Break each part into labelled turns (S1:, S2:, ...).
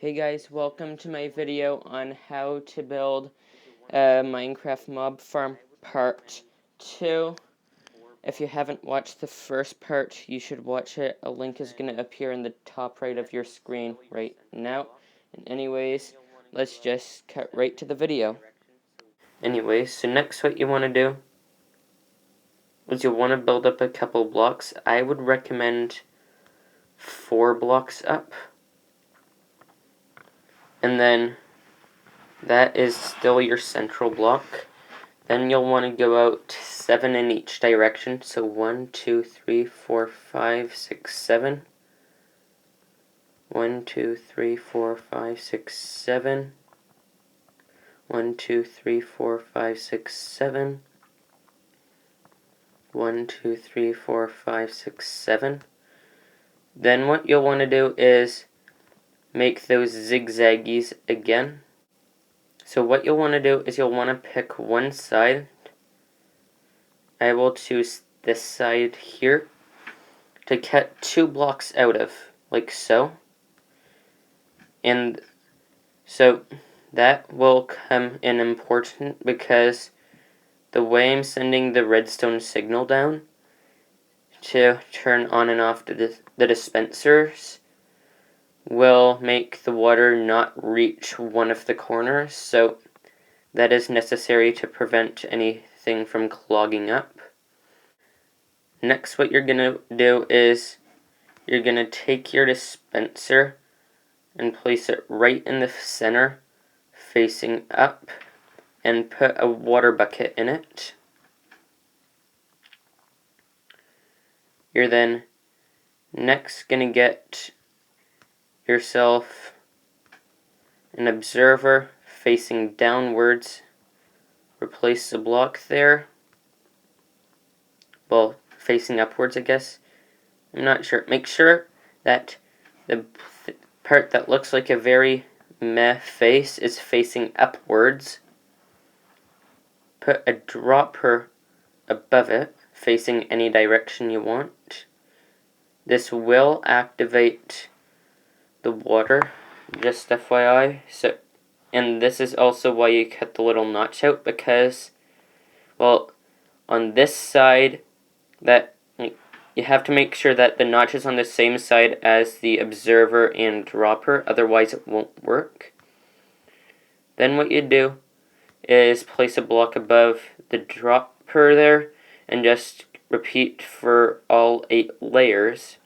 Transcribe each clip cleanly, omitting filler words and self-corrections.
S1: Hey guys, welcome to my video on how to build a Minecraft mob farm part 2. If you haven't watched the first part, you should watch it. A link is going to appear in the top right of your screen right now. And anyways, let's just cut right to the video. Anyways, so next what you want to do is you'll want to build up a couple blocks. I would recommend 4 blocks up. And then that is still your central block. Then you'll want to go out 7 in each direction. So 1, 2, 3, 4, 5, 6, 7. 1, 2, 3, 4, 5, 6, 7. 1, 2, 3, 4, 5, 6, 7. 1, 2, 3, 4, 5, 6, 7. Then what you'll want to do is make those zigzaggies again. So what you'll want to do is you'll want to pick one side. I will choose this side here to cut 2 blocks out of, like so. And so that will come in important because the way I'm sending the redstone signal down to turn on and off the dispensers will make the water not reach one of the corners, so that is necessary to prevent anything from clogging up. Next, what you're going to do is you're going to take your dispenser and place it right in the center, facing up, and put a water bucket in it. You're then next going to get yourself an observer facing downwards. Replace the block there. Well, facing upwards, I guess. I'm not sure. Make sure that the part that looks like a very meh face is facing upwards. Put a dropper above it, facing any direction you want. This will activate the water, just FYI. So, and this is also why you cut the little notch out, because, well, on this side, that you have to make sure that the notch is on the same side as the observer and dropper, otherwise it won't work. Then what you do is place a block above the dropper there, and just repeat for all 8 layers.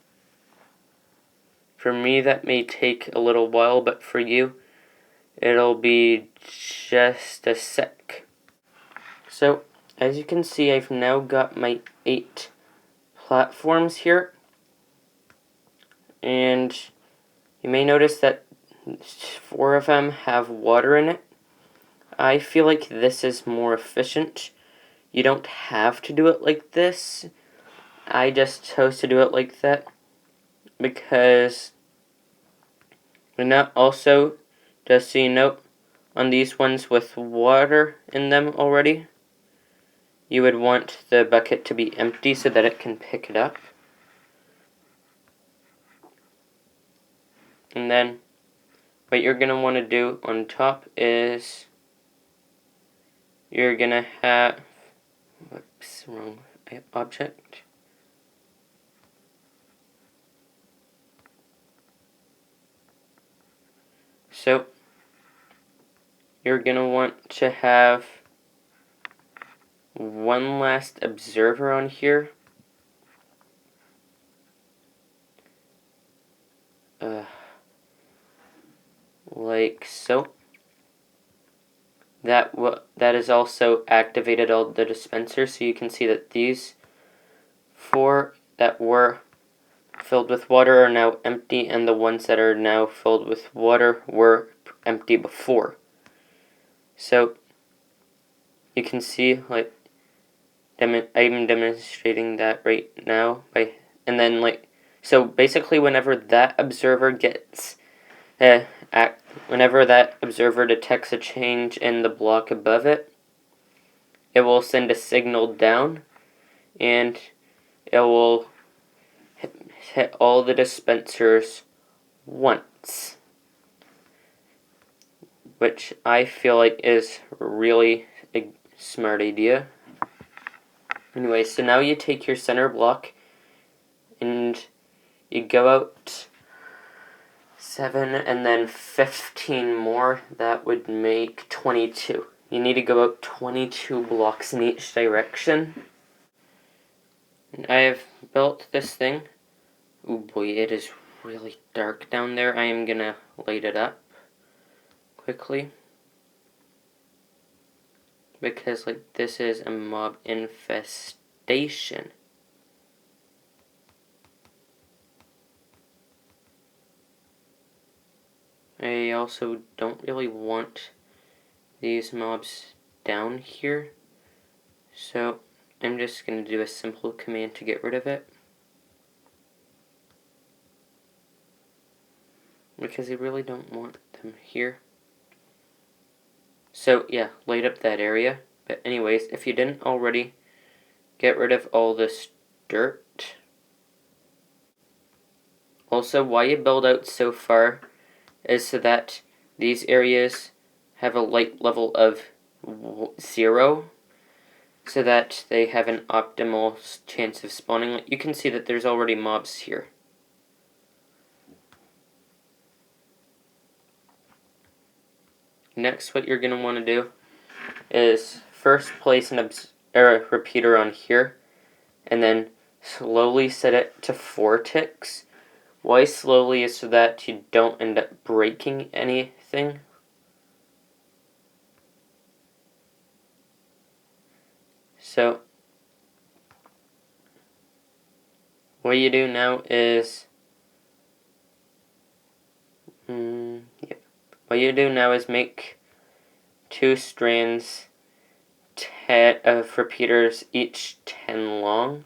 S1: For me, that may take a little while, but for you, it'll be just a sec. So, as you can see, I've now got my 8 platforms here. And you may notice that 4 of them have water in it. I feel like this is more efficient. You don't have to do it like this. I just chose to do it like that because, and that also, just so you know, on these ones with water in them already, you would want the bucket to be empty so that it can pick it up. And then what you're going to want to do on top is you're going to have, whoops, wrong object. So you're going to want to have one last observer on here. Like so. That is also activated all the dispensers, so you can see that these 4 that were filled with water are now empty, and the ones that are now filled with water were empty before. So you can see, like, I'm demonstrating that right now and then, like, so basically whenever that observer gets whenever that observer detects a change in the block above it, it will send a signal down, and it will hit all the dispensers once. which I feel like is really a smart idea. Anyway, so now you take your center block and you go out 7 and then 15 more. That would make 22. You need to go out 22 blocks in each direction. And I have built this thing. Oh boy, it is really dark down there. I am gonna light it up quickly. Because, like, this is a mob infestation. I also don't really want these mobs down here. So, I'm just going to do a simple command to get rid of it. Because I really don't want them here. So, yeah, light up that area. But anyways, if you didn't already, get rid of all this dirt. Also, why you build out so far is so that these areas have a light level of 0, so that they have an optimal chance of spawning. You can see that there's already mobs here. Next, what you're going to want to do is first place a repeater on here, and then slowly set it to 4 ticks. Why slowly is so that you don't end up breaking anything. So, what you do now is, what you do now is make 2 strands of repeaters, each 10 long.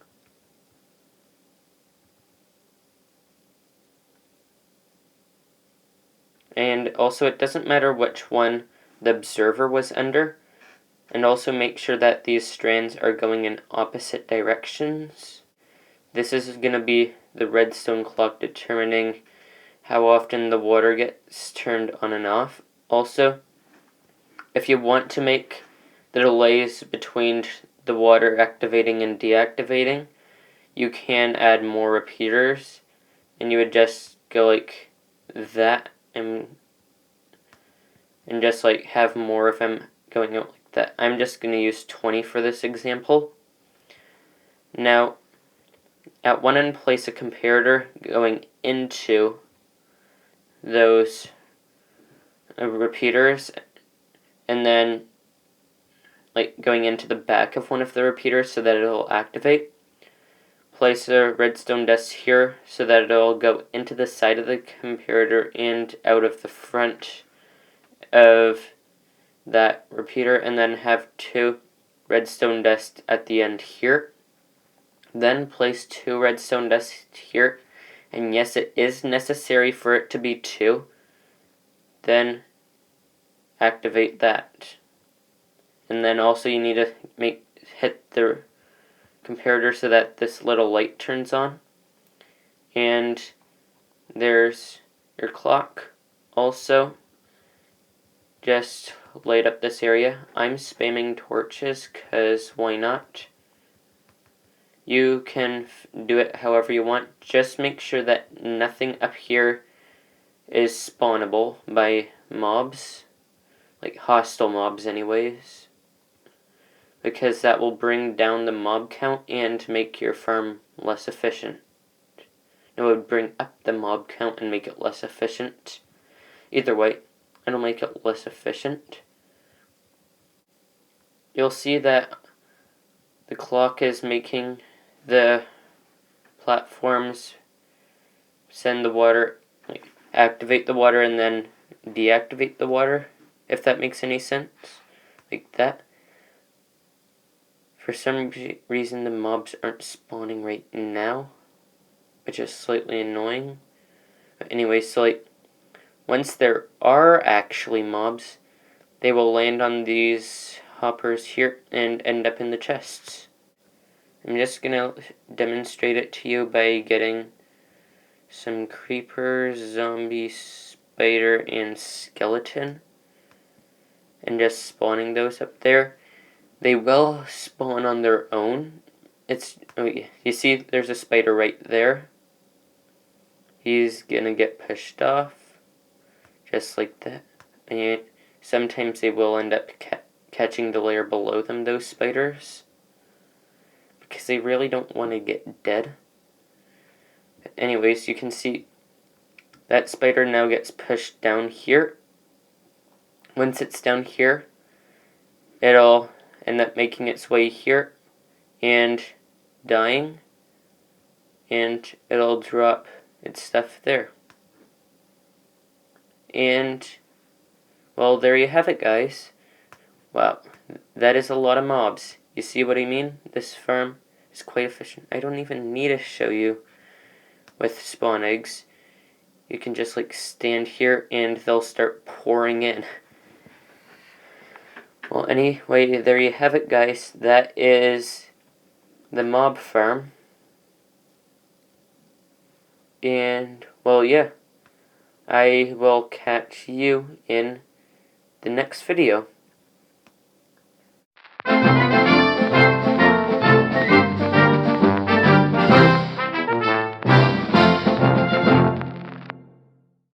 S1: And also, it doesn't matter which one the observer was under. And also make sure that these strands are going in opposite directions. This is going to be the redstone clock determining how often the water gets turned on and off. Also, if you want to make the delays between the water activating and deactivating, you can add more repeaters. And you would just go like that and just like have more of them going out like that. I'm just going to use 20 for this example. Now, at one end, place a comparator going into those repeaters, and then like going into the back of one of the repeaters so that it'll activate. Place a redstone dust here so that it'll go into the side of the comparator and out of the front of that repeater, and then have 2 redstone dust at the end here. Then place 2 redstone dust here, and yes, it is necessary for it to be 2. Then activate that. And then also you need to hit the comparator so that this little light turns on. And there's your clock. Also, just light up this area. I'm spamming torches because why not? You can do it however you want. Just make sure that nothing up here is spawnable by mobs. Like hostile mobs anyways. Because that will bring down the mob count and make your farm less efficient. It would bring up the mob count and make it less efficient. Either way, it'll make it less efficient. You'll see that the clock is making the platforms send the water, like activate the water and then deactivate the water, if that makes any sense. Like that. For some reason the mobs aren't spawning right now, which is slightly annoying. But anyway, so like, once there are actually mobs, they will land on these hoppers here and end up in the chests. I'm just gonna demonstrate it to you by getting some creeper, zombie, spider, and skeleton. and just spawning those up there. They will spawn on their own. You see there's a spider right there. He's gonna get pushed off, just like that. And sometimes they will end up catching the layer below them, those spiders, because they really don't want to get dead. But anyways, you can see that spider now gets pushed down here. Once it's down here, it'll end up making its way here and dying, and it'll drop its stuff there. And, well, there you have it, guys. Wow, that is a lot of mobs. You see what I mean? This farm is quite efficient. I don't even need to show you with spawn eggs. You can just like stand here and they'll start pouring in. Well, anyway, there you have it, guys. That is the mob farm. And, well, yeah. I will catch you in the next video.